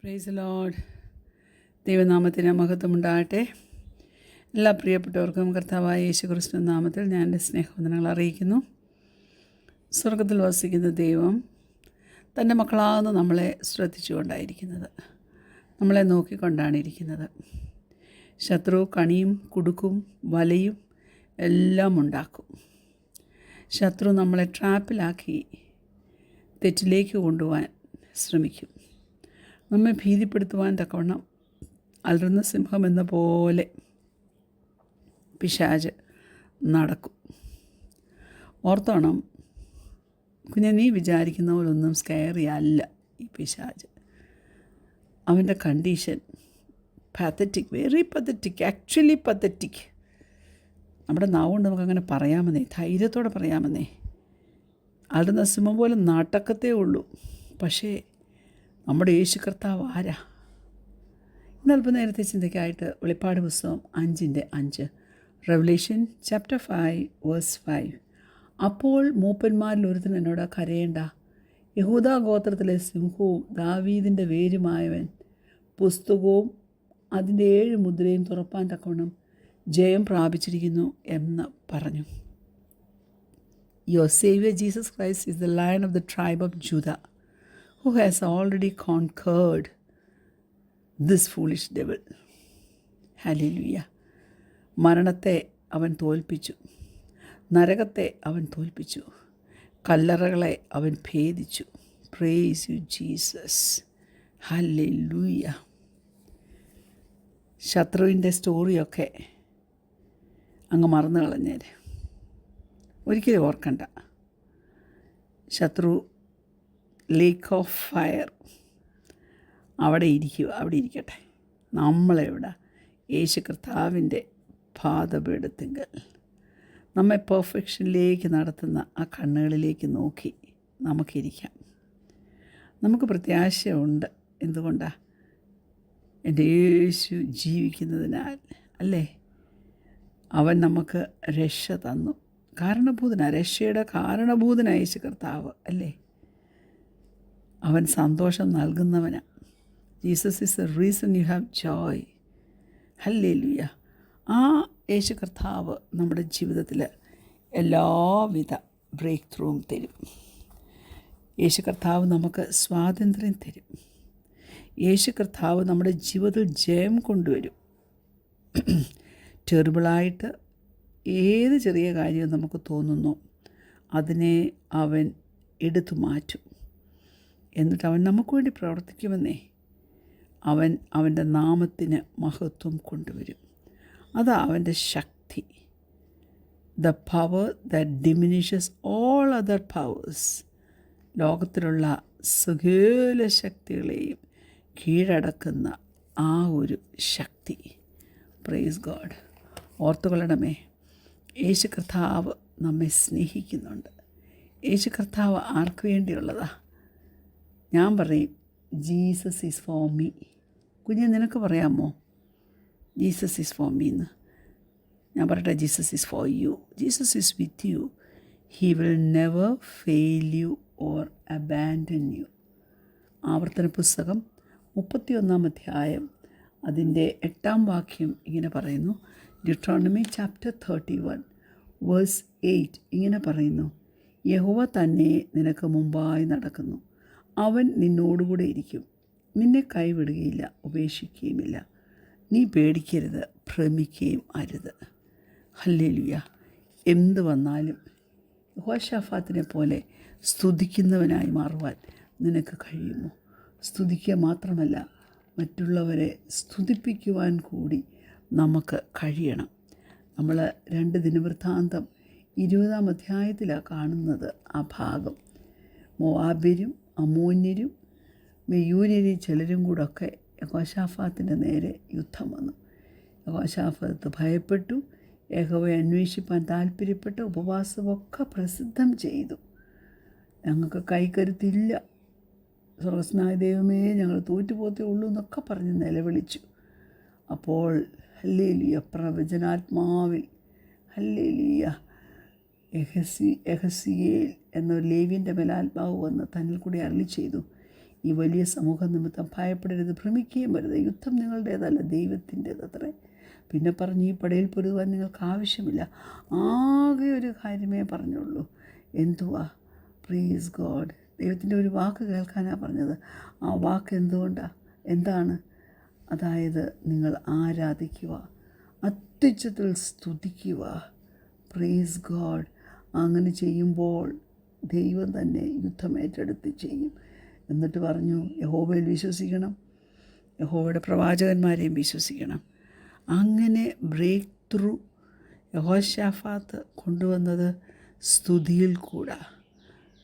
Praise Lord. ദൈവനാമത്തിന് മഹത്വമുണ്ടാകട്ടെ. എല്ലാ പ്രിയപ്പെട്ടവർക്കും കർത്താവായ യേശുക്രിസ്തു നാമത്തിൽ ഞാൻ എൻ്റെ സ്നേഹവന്ദനങ്ങൾ അറിയിക്കുന്നു. സ്വർഗത്തിൽ വസിക്കുന്ന ദൈവം തൻ്റെ മക്കളാകുന്ന നമ്മളെ ശ്രദ്ധിച്ചുകൊണ്ടായിരിക്കുന്നത്, നമ്മളെ നോക്കിക്കൊണ്ടാണ് ഇരിക്കുന്നത്. ശത്രു കണിയും കുടുക്കും വലയും എല്ലാം ഉണ്ടാക്കും. ശത്രു നമ്മളെ ട്രാപ്പിലാക്കി തെറ്റിലേക്ക് കൊണ്ടുപോകാൻ ശ്രമിക്കും. നമ്മെ ഭീതിപ്പെടുത്തുവാൻ തക്കവണ്ണം അലറുന്ന സിംഹം എന്ന പോലെ പിശാച് നടക്കും. ഓർത്തോണം കുഞ്ഞെ, നീ വിചാരിക്കുന്ന പോലൊന്നും സ്കെയറി അല്ല ഈ പിശാച്. അവൻ്റെ condition pathetic, very pathetic, actually pathetic. നമ്മുടെ നാവുകൊണ്ട് നമുക്കങ്ങനെ പറയാമെന്നേ, ധൈര്യത്തോടെ പറയാമെന്നേ. അലറുന്ന സിംഹം പോലെ നാട്ടക്കത്തേ ഉള്ളൂ. പക്ഷേ നമ്മുടെ യേശു കർത്താവ് ആരാ? ഇന്നൽപ്പം നേരത്തെ ചിന്തയ്ക്കായിട്ട് വെളിപ്പാട് പുസ്തകം 5:5, റെവലേഷൻ ചാപ്റ്റർ 5 വേഴ്സ് 5. അപ്പോൾ മൂപ്പന്മാരിൽ ഒരുത്തൻ എന്നോട്, കരയേണ്ട, യഹൂദാ ഗോത്രത്തിലെ സിംഹവും ദാവീദിൻ്റെ വേരുമായവൻ പുസ്തകവും അതിൻ്റെ 7 മുദ്രയും തുറപ്പാൻ തക്കവണ്ണം ജയം പ്രാപിച്ചിരിക്കുന്നു എന്ന് പറഞ്ഞു. Your Savior Jesus Christ is the Lion of the tribe of Judah, who has already conquered this foolish devil. Hallelujah. മരണത്തെ അവൻ തോൽപ്പിച്ചു, നരകത്തെ അവൻ തോൽപ്പിച്ചു, കല്ലറകളെ അവൻ ഭേദിച്ചു. Praise you Jesus. ഹല്ലേലൂയ. ശത്രുവിൻ്റെ സ്റ്റോറിയൊക്കെ അങ്ങ് മറന്നു കളഞ്ഞേര്. ഒരിക്കലും ഓർക്കണ്ട. ശത്രു ലേക്ക് ഓഫ് ഫയർ അവിടെ ഇരിക്കട്ടെ. നമ്മളെവിടെ? യേശു കർത്താവിൻ്റെ പാദപീഠത്തിങ്കൽ നമ്മെ പെർഫെക്ഷനിലേക്ക് നടത്തുന്ന ആ കണ്ണുകളിലേക്ക് നോക്കി നമുക്കിരിക്കാം. നമുക്ക് പ്രത്യാശയുണ്ട്. എന്തുകൊണ്ടാണ്? എൻ്റെ യേശു ജീവിക്കുന്നതിനാൽ അല്ലേ? അവൻ നമുക്ക് രക്ഷ തന്നു. കാരണഭൂതനാണ്, രക്ഷയുടെ കാരണഭൂതനായ യേശു കർത്താവ് അല്ലേ? അവൻ സന്തോഷം നൽകുന്നവനാണ്. Jesus is the reason you have joy. Hallelujah. ആ യേശു കർത്താവ് നമ്മുടെ ജീവിതത്തിൽ എല്ലാവിധ ബ്രേക്ക് ത്രൂവും തരും. യേശു കർത്താവ് നമുക്ക് സ്വാതന്ത്ര്യം തരും. യേശു കർത്താവ് നമ്മുടെ ജീവിതത്തിൽ ജയം കൊണ്ടുവരും. ടെറിബിളായിട്ട് ഏത് ചെറിയ കാര്യം നമുക്ക് തോന്നുന്നോ അതിനെ അവൻ എടുത്തു മാറ്റും. എന്നിട്ട് അവൻ നമുക്ക് വേണ്ടി പ്രവർത്തിക്കുമെന്നേ. അവൻ അവൻ്റെ നാമത്തിന് മഹത്വം കൊണ്ടുവരും. അതാ അവൻ്റെ ശക്തി. The power that diminishes all other powers. ലോകത്തിലുള്ള സകല ശക്തികളെയും കീഴടക്കുന്ന ആ ഒരു ശക്തി. Praise God. ഓർത്തുകൊള്ളണമേ, യേശു കർത്താവ് നമ്മെ സ്നേഹിക്കുന്നുണ്ട്. യേശു കർത്താവ് ആർക്ക് വേണ്ടിയുള്ളതാ? ഞാൻ പറയും, ജീസസ് ഈസ് ഫോർ മീ. കുഞ്ഞെ, നിനക്ക് പറയാമോ ജീസസ് ഈസ് ഫോർ മീ എന്ന്? ഞാൻ പറയട്ടെ, Jesus is for you. Jesus is with you. He will never fail you or abandon you. ആവർത്തന പുസ്തകം 31 അധ്യായം അതിൻ്റെ 8 വാക്യം ഇങ്ങനെ പറയുന്നു. ഡിട്രോണമി ചാപ്റ്റർ 31 വേഴ്സ് 8 ഇങ്ങനെ പറയുന്നു, യഹോവ തന്നെ നിനക്ക് മുമ്പായി നടക്കുന്നു. അവൻ നിന്നോടുകൂടെ ഇരിക്കും. നിന്നെ കൈവിടുകയില്ല, ഉപേക്ഷിക്കുകയുമില്ല. നീ പേടിക്കരുത്, ഭ്രമിക്കുകയും അരുത്. ഹല്ലേലൂയ. എന്ത് വന്നാലും യഹോശാഫാത്തിനെ പോലെ സ്തുതിക്കുന്നവനായി മാറുവാൻ നിനക്ക് കഴിയുമോ? സ്തുതിക്കുക മാത്രമല്ല, മറ്റുള്ളവരെ സ്തുതിപ്പിക്കുവാൻ കൂടി നമുക്ക് കഴിയണം. നമ്മൾ 2 ദിനവൃത്താന്തം 20 അധ്യായത്തിലാണ് കാണുന്നത് ആ ഭാഗം. മോവാബ്യരും അമ്മോന്യരും മെയൂര്യരും ചിലരും കൂടൊക്കെ യഹോശാഫാത്തിൻ്റെ നേരെ യുദ്ധം വന്നു. യഹോശാഫാത്ത് ഭയപ്പെട്ടു, യഹോവയെ അന്വേഷിപ്പാൻ താല്പര്യപ്പെട്ട് ഉപവാസമൊക്കെ പ്രസിദ്ധം ചെയ്തു. ഞങ്ങൾക്ക് കൈക്കരുത്തില്ല, സ്വർഗസ്നായ ദൈവമേ, ഞങ്ങൾ തോറ്റുപോത്തേ ഉള്ളൂ എന്നൊക്കെ പറഞ്ഞ് നിലവിളിച്ചു. അപ്പോൾ ഹല്ലേലൂയ, പ്രവചനാത്മാവിൽ ഹല്ലേലൂയ, യഹസിയേൽ എന്ന ലേവ്യൻ്റെ മേലാത്മാവ് വന്ന് തന്നിൽ കൂടി അരുളി ചെയ്തു, ഈ വലിയ സമൂഹം നിമിത്തം ഭയപ്പെടരുത്, ഭ്രമിക്കുകയും വരുത്. യുദ്ധം നിങ്ങളുടേതല്ല, ദൈവത്തിൻ്റേതത്രേ. പിന്നെ പറഞ്ഞ് ഈ പടയിൽ പൊരുതുവാൻ നിങ്ങൾക്ക് ആവശ്യമില്ല. ആകെ ഒരു കാര്യമേ പറഞ്ഞുള്ളൂ. എന്തുവാ? Praise God. ദൈവത്തിൻ്റെ ഒരു വാക്ക് കേൾക്കാനാണ് പറഞ്ഞത്. ആ വാക്ക് എന്താണ്? അതായത് നിങ്ങൾ ആരാധിക്കുക, അത്യുച്ചത്തിൽ സ്തുതിക്കുക. Praise God. അങ്ങനെ ചെയ്യുമ്പോൾ ദൈവം തന്നെ യുദ്ധം ഏറ്റെടുത്ത് ചെയ്യും. എന്നിട്ട് പറഞ്ഞു, യഹോവയിൽ വിശ്വസിക്കണം, യഹോവയുടെ പ്രവാചകന്മാരെയും വിശ്വസിക്കണം. അങ്ങനെ ബ്രേക്ക് ത്രൂ യഹോശാഫാത്ത് കൊണ്ടുവന്നത് സ്തുതിയിൽ കൂടാ.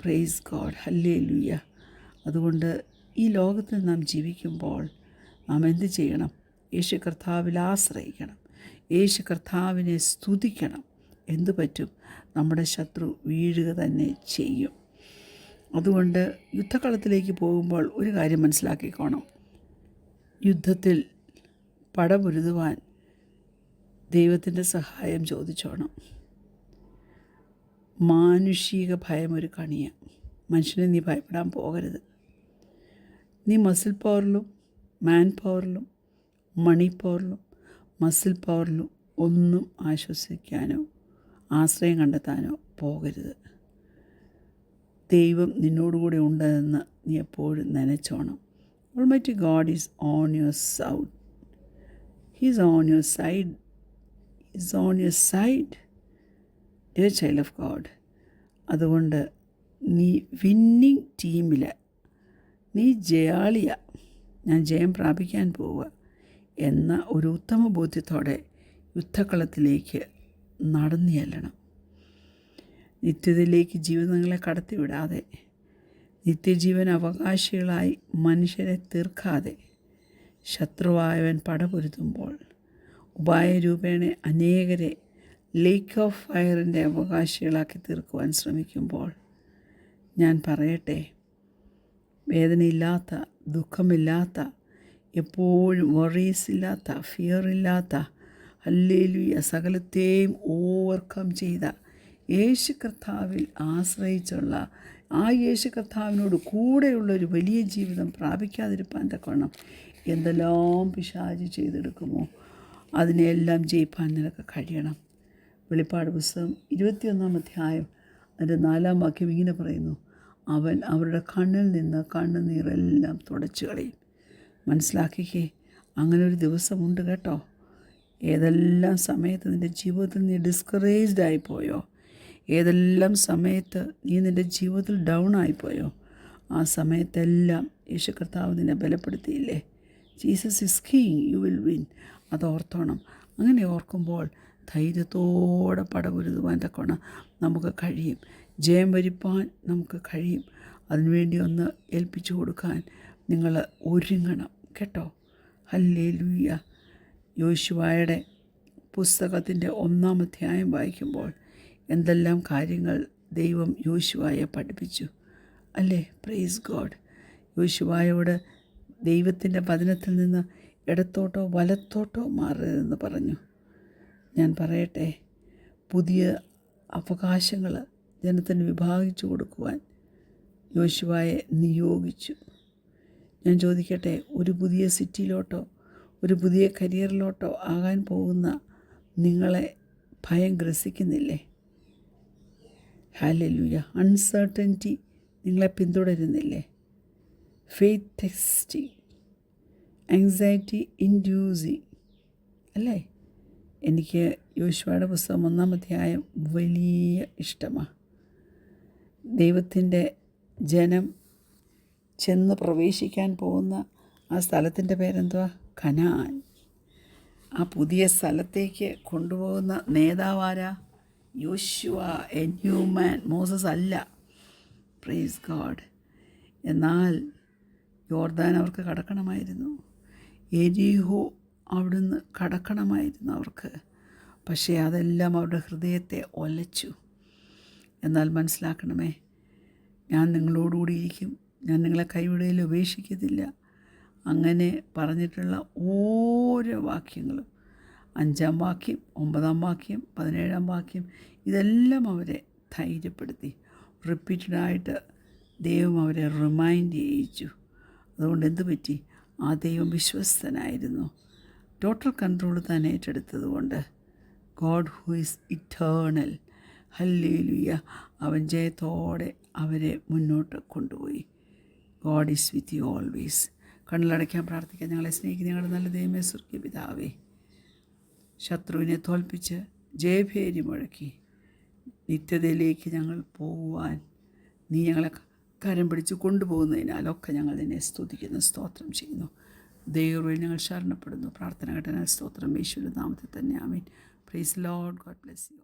Praise God, hallelujah. അതുകൊണ്ട് ഈ ലോകത്തിൽ നാം ജീവിക്കുമ്പോൾ നാം എന്ത് ചെയ്യണം? യേശു കർത്താവിൽ ആശ്രയിക്കണം, യേശു കർത്താവിനെ സ്തുതിക്കണം. എന്തു പറ്റും? നമ്മുടെ ശത്രു വീഴുക തന്നെ ചെയ്യും. അതുകൊണ്ട് യുദ്ധക്കളത്തിലേക്ക് പോകുമ്പോൾ ഒരു കാര്യം മനസ്സിലാക്കിക്കോണം. യുദ്ധത്തിൽ പടപൊരുതുവാൻ ദൈവത്തിൻ്റെ സഹായം ചോദിച്ചോണം. മാനുഷിക ഭയം ഒരു കണിയാണ്. മനുഷ്യനെ നീ ഭയപ്പെടാൻ പോകരുത്. നീ മസിൽ പവറിലും മാൻ പവറിലും മണി പവറിലും മസിൽ പവറിലും ഒന്നും ആശ്വസിക്കാനോ ആശ്രയം കണ്ടെത്താനോ പോകരുത്. ദൈവം നിന്നോടുകൂടെ ഉണ്ടെന്ന് നീ എപ്പോഴും നനച്ചോണം. Almighty God is on your side. He is on your side. He is on your side, dear child of God. അതുകൊണ്ട് നീ വിന്നിങ് ടീമിൽ, നീ ജയാളിയ, ഞാൻ ജയം പ്രാപിക്കാൻ പോവുക എന്ന ഒരു ഉത്തമ ബോധ്യത്തോടെ യുദ്ധക്കളത്തിലേക്ക് നടന്നു ചെല്ലണം. നിത്യതയിലേക്ക് ജീവിതങ്ങളെ കടത്തിവിടാതെ, നിത്യജീവൻ അവകാശികളായി മനുഷ്യരെ തീർക്കാതെ, ശത്രുവായവൻ പടപൊരുതുമ്പോൾ ഉപായരൂപേണ അനേകരെ ലേക്ക് ഓഫ് ഫയറിൻ്റെ അവകാശികളാക്കി തീർക്കുവാൻ ശ്രമിക്കുമ്പോൾ, ഞാൻ പറയട്ടെ, വേദനയില്ലാത്ത, ദുഃഖമില്ലാത്ത, എപ്പോഴും വറീസ് ഇല്ലാത്ത, ഫിയർ ഇല്ലാത്ത, ഹല്ലേലൂയ, സകലത്തെയും ഓവർകം ചെയ്ത യേശു കർത്താവിൽ ആശ്രയിച്ചുള്ള ആ യേശു കർത്താവിനോട് കൂടെയുള്ളൊരു വലിയ ജീവിതം പ്രാപിക്കാതിരിപ്പാൻ തക്കവണ്ണം എന്തെല്ലാം പിശാച് ചെയ്തെടുക്കുമോ അതിനെല്ലാം ജയിപ്പാൻ നിനക്ക് കഴിയണം. വെളിപ്പാട് പുസ്തകം 21 അധ്യായം അതിൻ്റെ 4 വാക്യം ഇങ്ങനെ പറയുന്നു, അവൻ അവരുടെ കണ്ണിൽ നിന്ന് കണ്ണുനീരെല്ലാം തുടച്ചു കളയും. മനസ്സിലാക്കിക്കേ, അങ്ങനൊരു ദിവസമുണ്ട് കേട്ടോ. ഏതെല്ലാം സമയത്ത് നിൻ്റെ ജീവിതത്തിൽ നീ ഡിസ്കറേജ്ഡ് ആയിപ്പോയോ, ഏതെല്ലാം സമയത്ത് നീ നിൻ്റെ ജീവിതത്തിൽ ഡൗൺ ആയിപ്പോയോ, ആ സമയത്തെല്ലാം യേശു കർത്താവ് നിന്നെ ബലപ്പെടുത്തിയില്ലേ? Jesus is king, you will win. അത് ഓർത്തോണം. അങ്ങനെ ഓർക്കുമ്പോൾ ധൈര്യത്തോടെ പടപൊരുതുവാൻ തക്കോണം നമുക്ക് കഴിയും, ജയം വരിപ്പാൻ നമുക്ക് കഴിയും. അതിനുവേണ്ടി ഒന്ന് ഏൽപ്പിച്ചു കൊടുക്കാൻ നിങ്ങൾ ഒരുങ്ങണം കേട്ടോ. ഹല്ലേലൂയ. യോശുവയുടെ പുസ്തകത്തിൻ്റെ 1 അധ്യായം വായിക്കുമ്പോൾ എന്തെല്ലാം കാര്യങ്ങൾ ദൈവം യോശുവയെ പഠിപ്പിച്ചു അല്ലേ? Praise God. യോശുവയോട് ദൈവത്തിൻ്റെ വചനത്തിൽ നിന്ന് ഇടത്തോട്ടോ വലത്തോട്ടോ മാറരുതെന്ന് പറഞ്ഞു. ഞാൻ പറയട്ടെ, പുതിയ അവകാശങ്ങൾ ജനത്തിന് വിഭാഗിച്ചു കൊടുക്കുവാൻ യോശുവയെ നിയോഗിച്ചു. ഞാൻ ചോദിക്കട്ടെ, ഒരു പുതിയ സിറ്റിയിലോട്ടോ ഒരു പുതിയ കരിയറിലോട്ടോ ആകാൻ പോകുന്ന നിങ്ങളെ ഭയം ഗ്രസിക്കുന്നില്ലേ? ഹല്ലേലൂയ. അൺസർട്ടനിറ്റി നിങ്ങളെ പിന്തുടരുന്നില്ലേ? ഫെയ്ത്ത് ടെസ്റ്റിംഗ്, ആങ്സൈറ്റി ഇൻഡ്യൂസിങ് അല്ലേ? എനിക്ക് യോശുവയുടെ പുസ്തകം 1 അധ്യായം വലിയ ഇഷ്ടമാണ്. ദൈവത്തിൻ്റെ ജനം ചെന്ന് പ്രവേശിക്കാൻ പോകുന്ന ആ സ്ഥലത്തിൻ്റെ പേരെന്തുവാ? കനാൻ. ആ പുതിയ സ്ഥലത്തേക്ക് കൊണ്ടുപോകുന്ന നേതാവാരാ? യോശുവ, എ ന്യൂ മാൻ. മോസസ് അല്ല. Praise God. എന്നാൽ യോർദാൻ അവർക്ക് കടക്കണമായിരുന്നു, എരിഹോ അവിടുന്ന് കടക്കണമായിരുന്നു അവർക്ക്. പക്ഷേ അതെല്ലാം അവരുടെ ഹൃദയത്തെ ഒലച്ചു. എന്നാൽ മനസ്സിലാക്കണമേ, ഞാൻ നിങ്ങളോടുകൂടി ഇരിക്കും, ഞാൻ നിങ്ങളെ കൈവിടയിൽ ഉപേക്ഷിക്കത്തില്ല. അങ്ങനെ പറഞ്ഞിട്ടുള്ള ഓരോ വാക്യങ്ങളും 5 വാക്യം, 9 വാക്യം, 17 വാക്യം, ഇതെല്ലാം അവരെ ധൈര്യപ്പെടുത്തി. റിപ്പീറ്റഡായിട്ട് ദൈവം അവരെ റിമൈൻഡ് ചെയ്യിച്ചു. അതുകൊണ്ട് എന്തു പറ്റി? ആ ദൈവം വിശ്വസ്തനായിരുന്നു. ടോട്ടൽ കൺട്രോൾ താൻ ഏറ്റെടുത്തത് കൊണ്ട് God who is eternal, hallelujah, അവൻ ജയത്തോടെ അവരെ മുന്നോട്ട് കൊണ്ടുപോയി. God is with you always. കണ്ണിലടയ്ക്കാൻ പ്രാർത്ഥിക്കാൻ. ഞങ്ങളെ സ്നേഹിക്കുന്ന ഞങ്ങളുടെ നല്ല ദൈവമേ, സ്വർഗീയ പിതാവേ, ശത്രുവിനെ തോൽപ്പിച്ച് ജയഭേരി മുഴക്കി നിത്യതയിലേക്ക് ഞങ്ങൾ പോകുവാൻ നീ ഞങ്ങളെ കരം പിടിച്ച് കൊണ്ടുപോകുന്നതിനാലൊക്കെ ഞങ്ങൾ നിന്നെ സ്തുതിക്കുന്നു, സ്തോത്രം ചെയ്യുന്നു. ദൈവവഴി ഞങ്ങൾ ശരണപ്പെടുന്നു. പ്രാർത്ഥന ഘട്ടന സ്തോത്രം യേശുവിന്റെ നാമത്തിൽ തന്നെ. Amen. Praise Lord. God bless U.